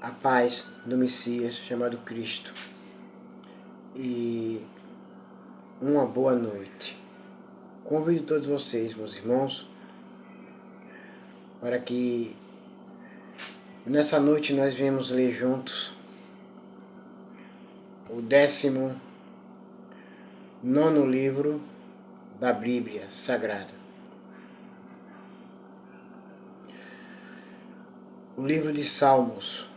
a paz do Messias chamado Cristo e uma boa noite. Convido todos vocês, meus irmãos, para que nessa noite nós venhamos ler juntos o 19º livro da Bíblia Sagrada. O livro de Salmos.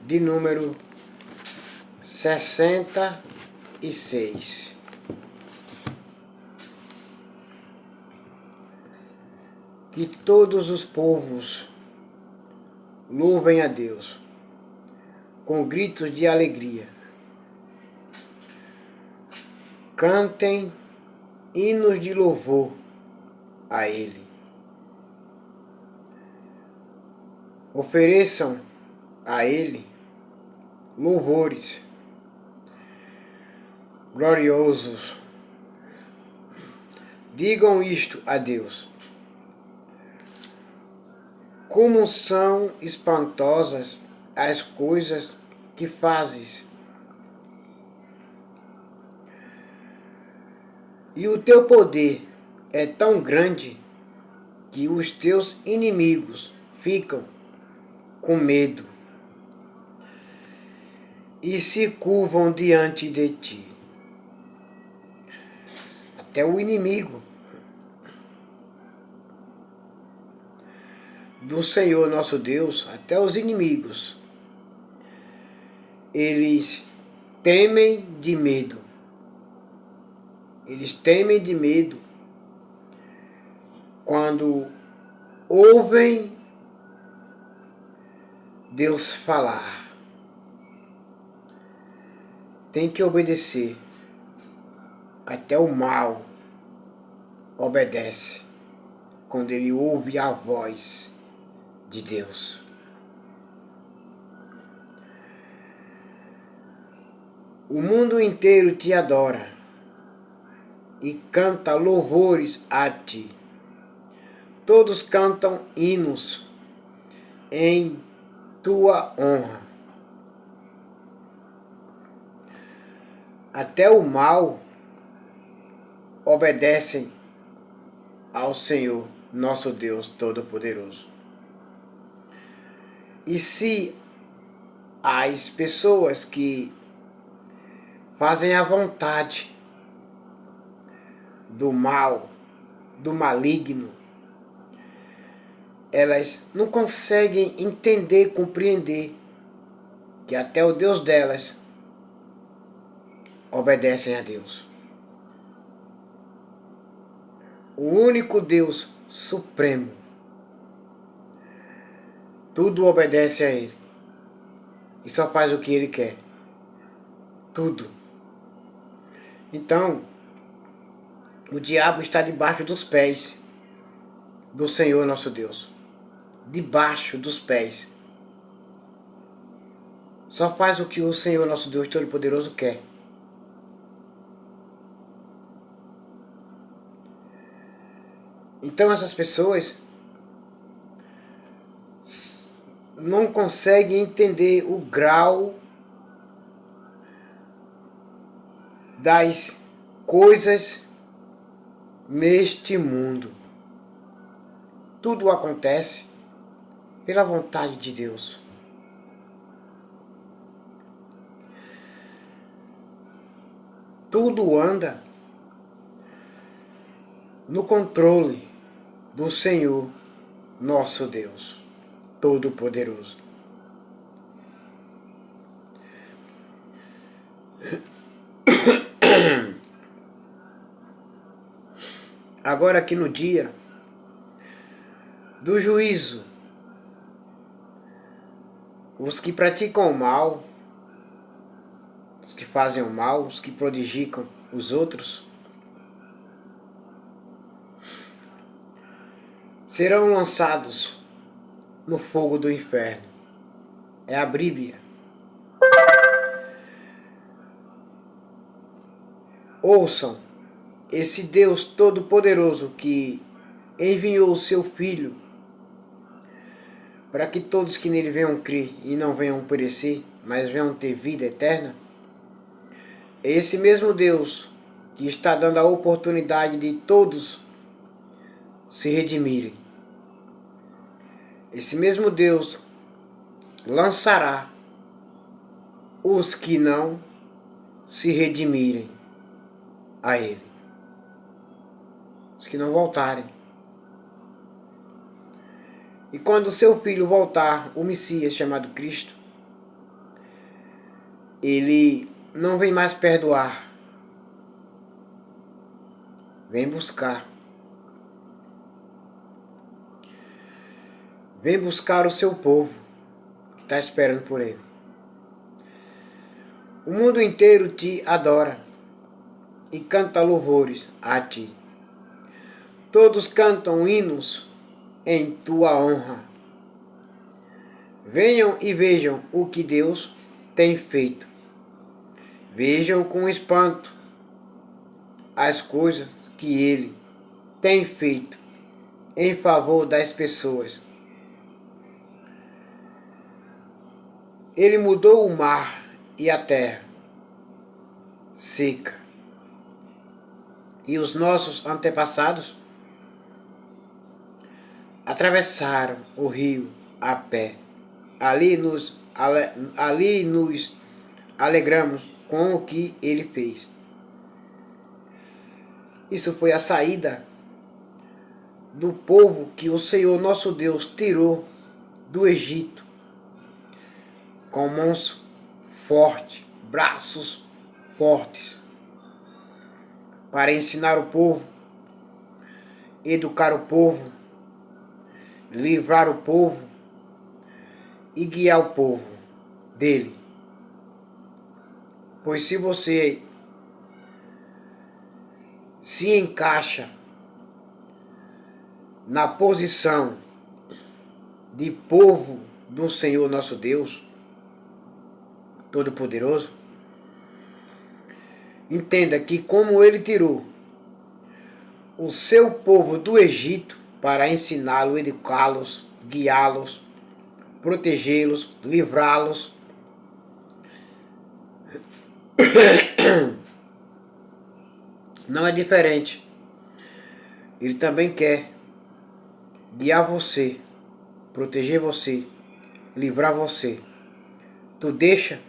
De número 66. Que todos os povos louvem a Deus com gritos de alegria. Cantem hinos de louvor a Ele. Ofereçam a Ele louvores gloriosos. Digam isto a Deus. Como são espantosas as coisas que fazes. E o teu poder é tão grande que os teus inimigos ficam com medo e se curvam diante de ti. Até o inimigo do Senhor nosso Deus, até os inimigos, eles temem de medo. Eles temem de medo quando ouvem Deus falar. Tem que obedecer. Até o mal obedece quando ele ouve a voz de Deus. O mundo inteiro te adora e canta louvores a ti. Todos cantam hinos em tua honra. Até o mal obedecem ao Senhor, nosso Deus Todo-Poderoso. E se as pessoas que fazem a vontade do mal, do maligno, elas não conseguem entender, compreender que até o Deus delas obedecem a Deus. O único Deus supremo. Tudo obedece a Ele. E só faz o que Ele quer. Tudo. Então, o diabo está debaixo dos pés do Senhor nosso Deus. Debaixo dos pés. Só faz o que o Senhor nosso Deus Todo-Poderoso quer. Então essas pessoas não conseguem entender o grau das coisas neste mundo. Tudo acontece pela vontade de Deus. Tudo anda no controle do Senhor, nosso Deus Todo-Poderoso. Agora aqui no dia do juízo, os que praticam o mal, os que fazem o mal, os que prejudicam os outros, serão lançados no fogo do inferno. É a Bíblia. Ouçam esse Deus Todo-Poderoso que enviou o seu Filho, para que todos que nele venham crer e não venham perecer, mas venham ter vida eterna, é esse mesmo Deus que está dando a oportunidade de todos se redimirem. Esse mesmo Deus lançará os que não se redimirem a Ele, os que não voltarem. E quando o seu Filho voltar, o Messias chamado Cristo, Ele não vem mais perdoar, vem buscar. Vem buscar o seu povo que está esperando por Ele. O mundo inteiro te adora e canta louvores a ti. Todos cantam hinos em tua honra. Venham e vejam o que Deus tem feito. Vejam com espanto as coisas que Ele tem feito em favor das pessoas. Ele mudou o mar e a terra seca. E os nossos antepassados atravessaram o rio a pé. Ali nos alegramos com o que ele fez. Isso foi a saída do povo que o Senhor nosso Deus tirou do Egito com mãos fortes, braços fortes, para ensinar o povo, educar o povo, livrar o povo e guiar o povo dele. Pois se você se encaixa na posição de povo do Senhor nosso Deus Todo-Poderoso, entenda que como Ele tirou o seu povo do Egito para ensiná-lo, educá-los, guiá-los, protegê-los, livrá-los, não é diferente. Ele também quer guiar você, proteger você, livrar você. Tu deixa?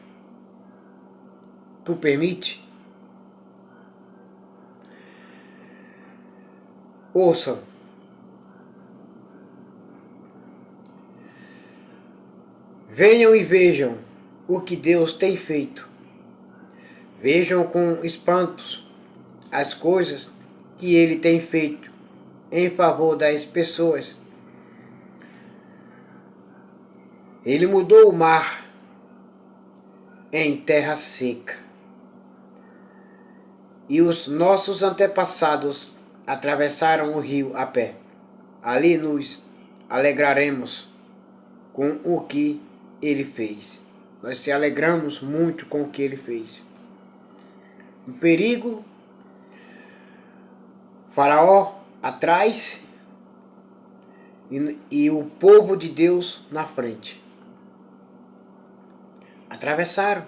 Tu permite? Ouçam. Venham e vejam o que Deus tem feito. Vejam com espantos as coisas que Ele tem feito em favor das pessoas. Ele mudou o mar em terra seca. E os nossos antepassados atravessaram o rio a pé. Ali nos alegraremos com o que Ele fez. Nós se alegramos muito com o que Ele fez. O perigo, Faraó atrás e o povo de Deus na frente. Atravessaram.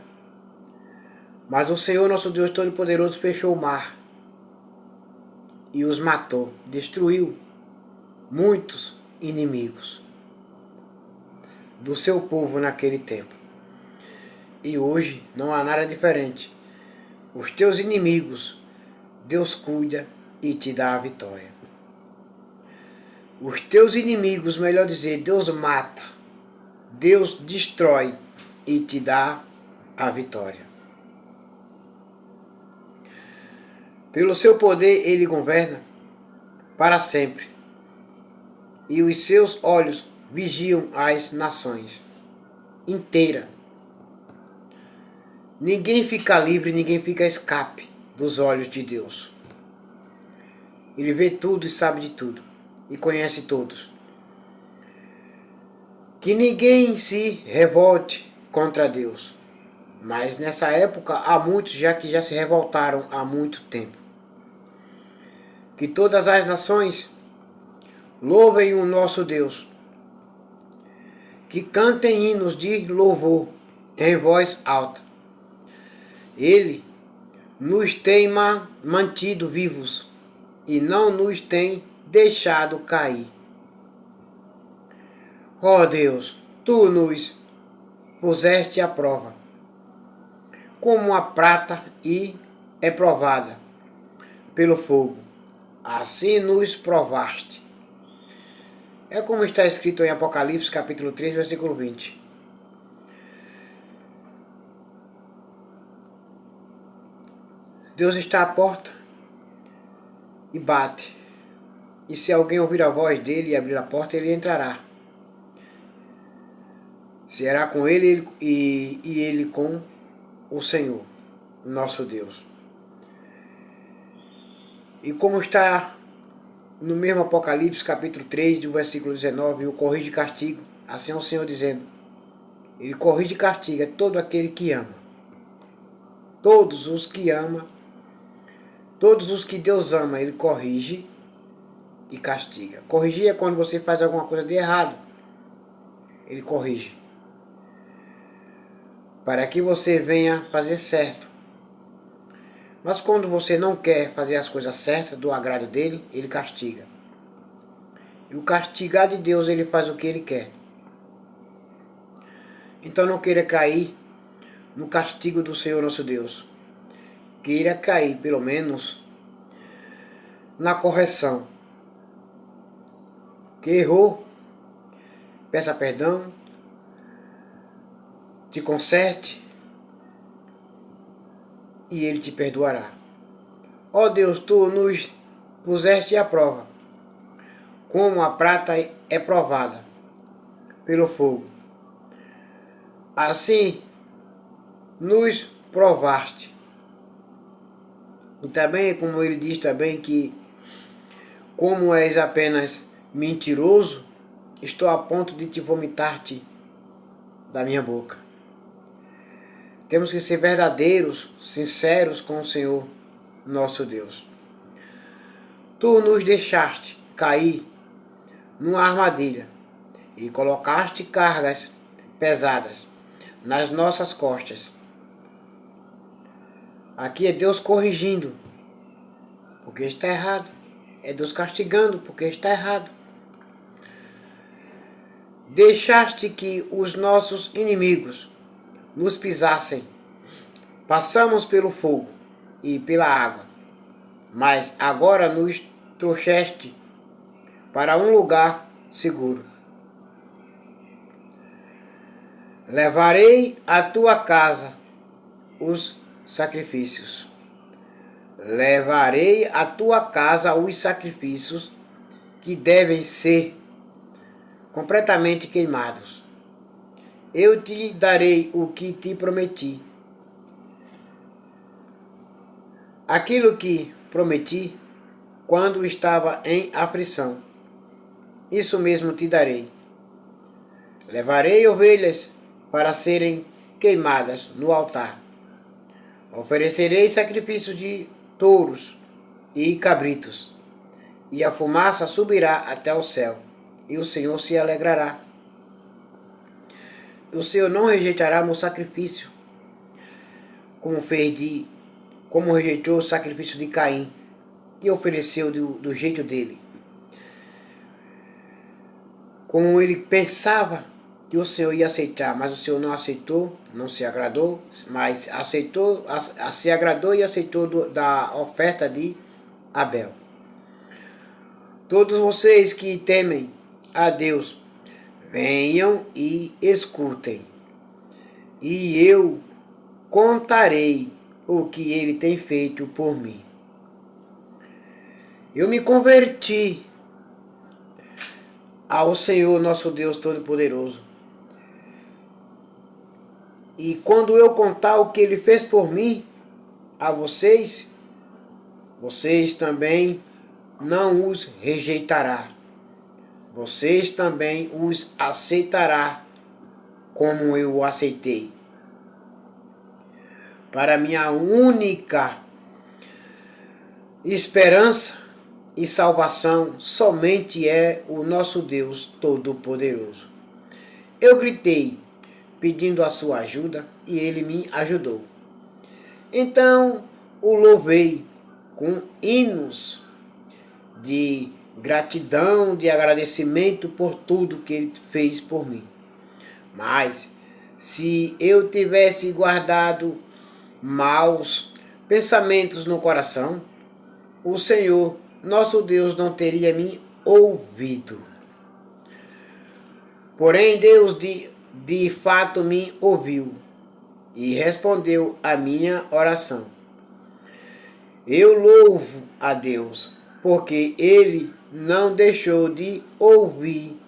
Mas o Senhor nosso Deus Todo-Poderoso fechou o mar e os matou, destruiu muitos inimigos do seu povo naquele tempo. E hoje não há nada diferente. Os teus inimigos, Deus cuida e te dá a vitória. Os teus inimigos, melhor dizer, Deus mata, Deus destrói e te dá a vitória. Pelo seu poder Ele governa para sempre, e os seus olhos vigiam as nações inteiras. Ninguém fica livre, ninguém fica a escape dos olhos de Deus. Ele vê tudo e sabe de tudo, e conhece todos. Que ninguém se revolte contra Deus. Mas nessa época há muitos que já se revoltaram há muito tempo. Que todas as nações Louvem o nosso Deus. Que cantem hinos de louvor em voz alta. Ele nos tem mantido vivos e não nos tem deixado cair. Ó Deus, tu nos puseste à prova, como a prata e é provada pelo fogo. Assim nos provaste. É como está escrito em Apocalipse capítulo 3, versículo 20. Deus está à porta e bate. E se alguém ouvir a voz dele e abrir a porta, ele entrará. Será com ele e ele com o Senhor, nosso Deus. E como está no mesmo Apocalipse, capítulo 3, do versículo 19, o corrige e castigo, assim é o Senhor dizendo, ele corrige e castiga todo aquele que ama. Todos os que ama, todos os que Deus ama, ele corrige e castiga. Corrigir é quando você faz alguma coisa de errado. Ele corrige. Para que você venha fazer certo. Mas quando você não quer fazer as coisas certas, do agrado dele, ele castiga. E o castigar de Deus, ele faz o que ele quer. Então não queira cair no castigo do Senhor nosso Deus. Queira cair, pelo menos, na correção. Que errou, peça perdão, te conserte e ele te perdoará. Ó Deus, tu nos puseste à prova, como a prata é provada pelo fogo. Assim nos provaste. E também, como ele diz também, que como és apenas mentiroso, estou a ponto de te vomitar-te da minha boca. Temos que ser verdadeiros, sinceros com o Senhor, nosso Deus. Tu nos deixaste cair numa armadilha e colocaste cargas pesadas nas nossas costas. Aqui é Deus corrigindo, porque está errado. É Deus castigando, porque está errado. Deixaste que os nossos inimigos nos pisassem. Passamos pelo fogo e pela água, mas agora nos trouxeste para um lugar seguro. Levarei à tua casa os sacrifícios. Levarei à tua casa os sacrifícios que devem ser completamente queimados. Eu te darei o que te prometi. Aquilo que prometi quando estava em aflição. Isso mesmo te darei. Levarei ovelhas para serem queimadas no altar. Oferecerei sacrifícios de touros e cabritos, e a fumaça subirá até o céu, e o Senhor se alegrará. O Senhor não rejeitará meu sacrifício, como rejeitou o sacrifício de Caim, que ofereceu do jeito dele. Como ele pensava que o Senhor ia aceitar, mas o Senhor não aceitou, não se agradou, mas se agradou e aceitou da oferta de Abel. Todos vocês que temem a Deus, venham e escutem, e eu contarei o que ele tem feito por mim. Eu me converti ao Senhor nosso Deus Todo-Poderoso. E quando eu contar o que ele fez por mim a vocês, vocês também não os rejeitará. Vocês também os aceitará como eu o aceitei. Para minha única esperança e salvação somente é o nosso Deus Todo-Poderoso. Eu gritei, pedindo a sua ajuda, e ele me ajudou. Então o louvei com hinos de gratidão, de agradecimento por tudo que ele fez por mim. Mas se eu tivesse guardado maus pensamentos no coração, o Senhor, nosso Deus, não teria me ouvido. Porém, Deus de fato me ouviu e respondeu a minha oração. Eu louvo a Deus, porque Ele não deixou de ouvir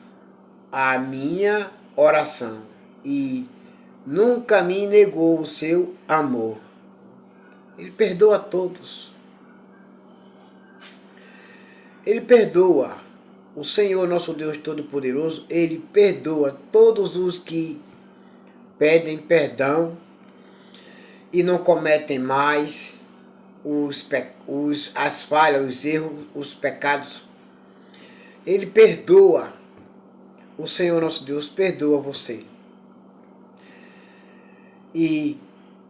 a minha oração e nunca me negou o seu amor. Ele perdoa a todos. Ele perdoa. O Senhor, nosso Deus Todo-Poderoso, Ele perdoa todos os que pedem perdão e não cometem mais as falhas, os erros, os pecados. Ele perdoa. O Senhor, nosso Deus, perdoa você. E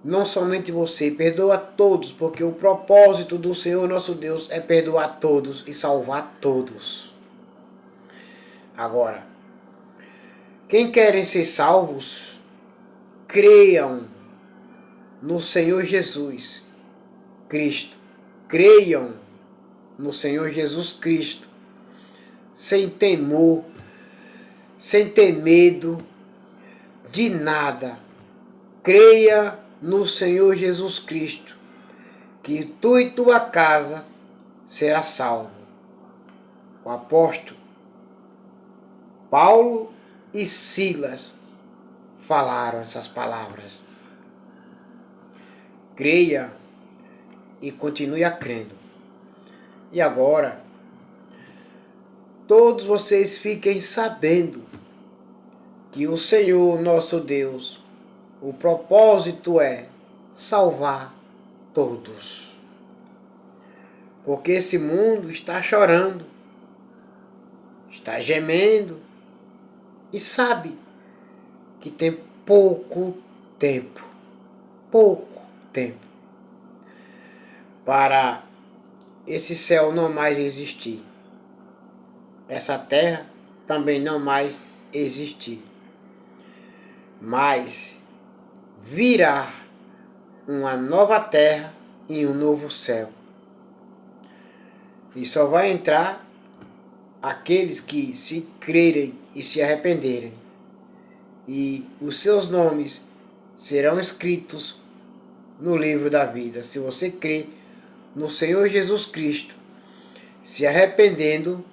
não somente você, perdoa todos, porque o propósito do Senhor, nosso Deus, é perdoar todos e salvar todos. Agora, quem querem ser salvos, creiam no Senhor Jesus Cristo. Creiam no Senhor Jesus Cristo, sem temor, sem ter medo de nada. Creia no Senhor Jesus Cristo, que tu e tua casa será salvo. O apóstolo Paulo e Silas falaram essas palavras. Creia e continue a crendo. E agora, todos vocês fiquem sabendo que o Senhor, nosso Deus, o propósito é salvar todos. Porque esse mundo está chorando, está gemendo e sabe que tem pouco tempo para esse céu não mais existir. Essa terra também não mais existir. Mas virá uma nova terra e um novo céu. E só vai entrar aqueles que se crerem e se arrependerem. E os seus nomes serão escritos no livro da vida. Se você crê no Senhor Jesus Cristo, se arrependendo,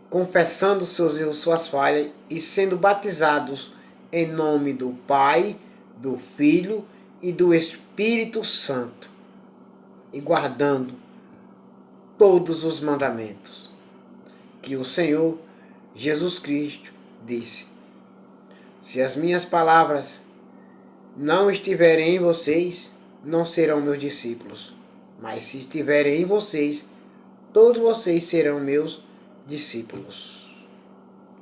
confessando seus erros, suas falhas e sendo batizados em nome do Pai, do Filho e do Espírito Santo, e guardando todos os mandamentos que o Senhor Jesus Cristo disse. Se as minhas palavras não estiverem em vocês, não serão meus discípulos. Mas se estiverem em vocês, todos vocês serão meus discípulos.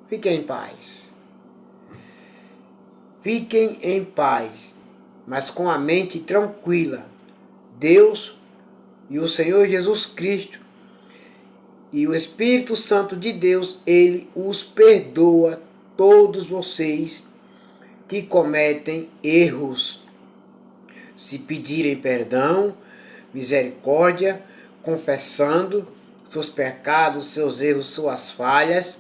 Fiquem em paz. Fiquem em paz, mas com a mente tranquila. Deus e o Senhor Jesus Cristo e o Espírito Santo de Deus, Ele os perdoa, todos vocês que cometem erros. Se pedirem perdão, misericórdia, confessando seus pecados, seus erros, suas falhas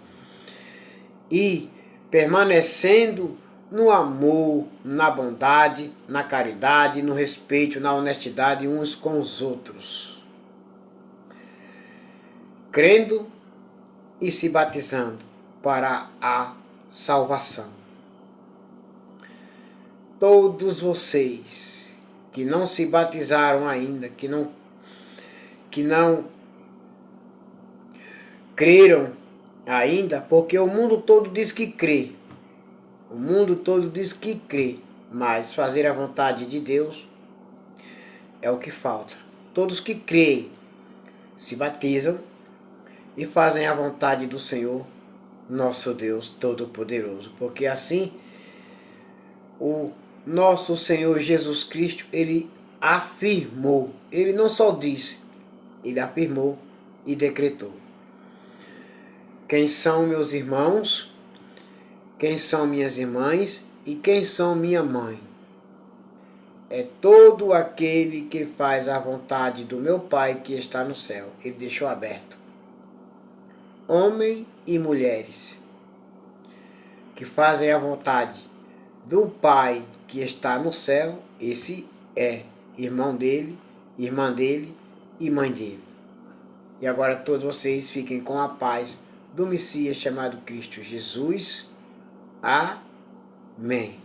e permanecendo no amor, na bondade, na caridade, no respeito, na honestidade uns com os outros. Crendo e se batizando para a salvação. Todos vocês que não se batizaram ainda, que não creram ainda, porque o mundo todo diz que crê. O mundo todo diz que crê, mas fazer a vontade de Deus é o que falta. Todos que creem se batizam e fazem a vontade do Senhor, nosso Deus Todo-Poderoso. Porque assim, o nosso Senhor Jesus Cristo, ele afirmou, ele não só disse, ele afirmou e decretou. Quem são meus irmãos? Quem são minhas irmãs? E quem são minha mãe? É todo aquele que faz a vontade do meu Pai que está no céu. Ele deixou aberto. Homens e mulheres que fazem a vontade do Pai que está no céu, esse é irmão dele, irmã dele e mãe dele. E agora todos vocês fiquem com a paz do Messias chamado Cristo Jesus. Amém.